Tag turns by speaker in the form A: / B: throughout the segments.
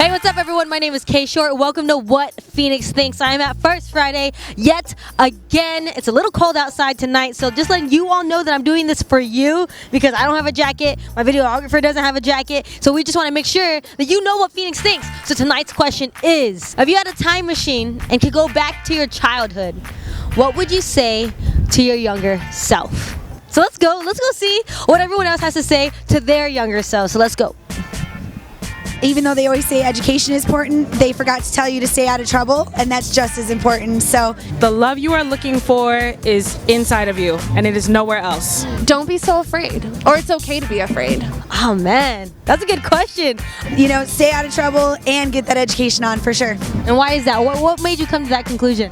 A: Hey, what's up, everyone? My name is K.Short. Welcome to What Phoenix Thinks. I am at First Friday yet again. It's a little cold outside tonight, so just letting you all know that I'm doing this for you because I don't have a jacket. My videographer doesn't have a jacket, so we just want to make sure that you know what Phoenix thinks. So tonight's question is, if you had a time machine and could go back to your childhood, what would you say to your younger self? So let's go see what everyone else has to say to their younger self. So let's go.
B: Even though they always say education is important, they forgot to tell you to stay out of trouble, and that's just as important. So
C: the love you are looking for is inside of you, and it is nowhere else.
D: Don't be so afraid, or it's okay to be afraid.
A: Oh man, that's a good question.
B: You know, stay out of trouble and get that education on for sure.
A: And why is that? What made you come to that conclusion?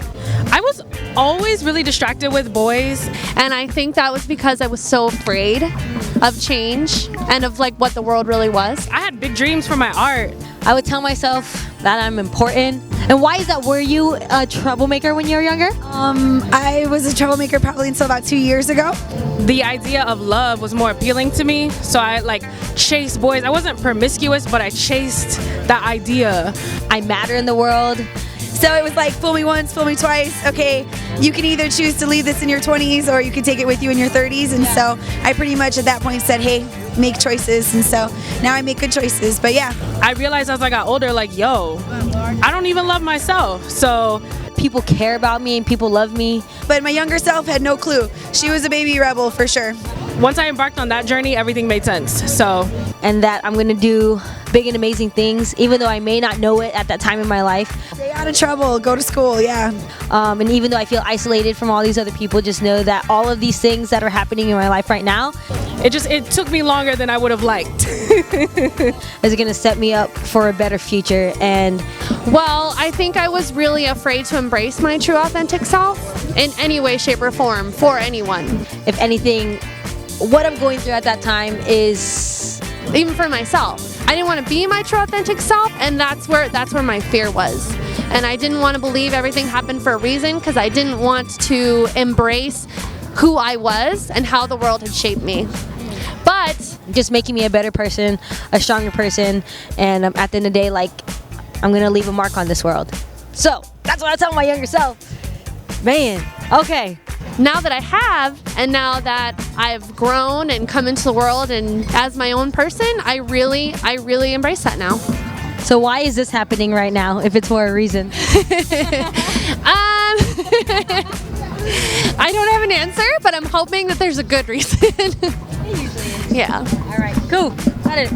C: I was always really distracted with boys.
D: And I think that was because I was so afraid of change and of like what the world really was.
C: I had big dreams for my art.
A: I would tell myself that I'm important. And why is that? Were you a troublemaker when you were younger?
B: I was a troublemaker probably until about 2 years ago.
C: The idea of love was more appealing to me, so I chased boys. I wasn't promiscuous, but I chased that idea.
A: I matter in the world.
B: So it was like, fool me once, fool me twice. Okay, you can either choose to leave this in your 20s or you can take it with you in your 30s. And so I pretty much at that point said, hey, make choices. And so now I make good choices. But yeah.
C: I realized as I got older, yo, I don't even love myself. So
A: people care about me and people love me.
B: But my younger self had no clue. She was a baby rebel for sure.
C: Once I embarked on that journey, everything made sense. So,
A: and that I'm gonna do big and amazing things, even though I may not know it at that time in my life.
B: Stay out of trouble, go to school, yeah.
A: And even though I feel isolated from all these other people, just know that all of these things that are happening in my life right now,
C: it took me longer than I would have liked.
A: is gonna set me up for a better future. And
D: well, I think I was really afraid to embrace my true authentic self in any way, shape, or form for anyone.
A: If anything, what I'm going through at that time is
D: even for myself. I didn't want to be my true authentic self, and that's where my fear was. And I didn't want to believe everything happened for a reason because I didn't want to embrace who I was and how the world had shaped me. But
A: just making me a better person, a stronger person, and at the end of the day, I'm gonna leave a mark on this world. So that's what I tell my younger self. Man, okay.
D: Now that I have, and now that I've grown and come into the world and as my own person, I really embrace that now.
A: So why is this happening right now, if it's for a reason?
D: I don't have an answer, but I'm hoping that there's a good reason. Yeah.
A: All right, cool. Got it.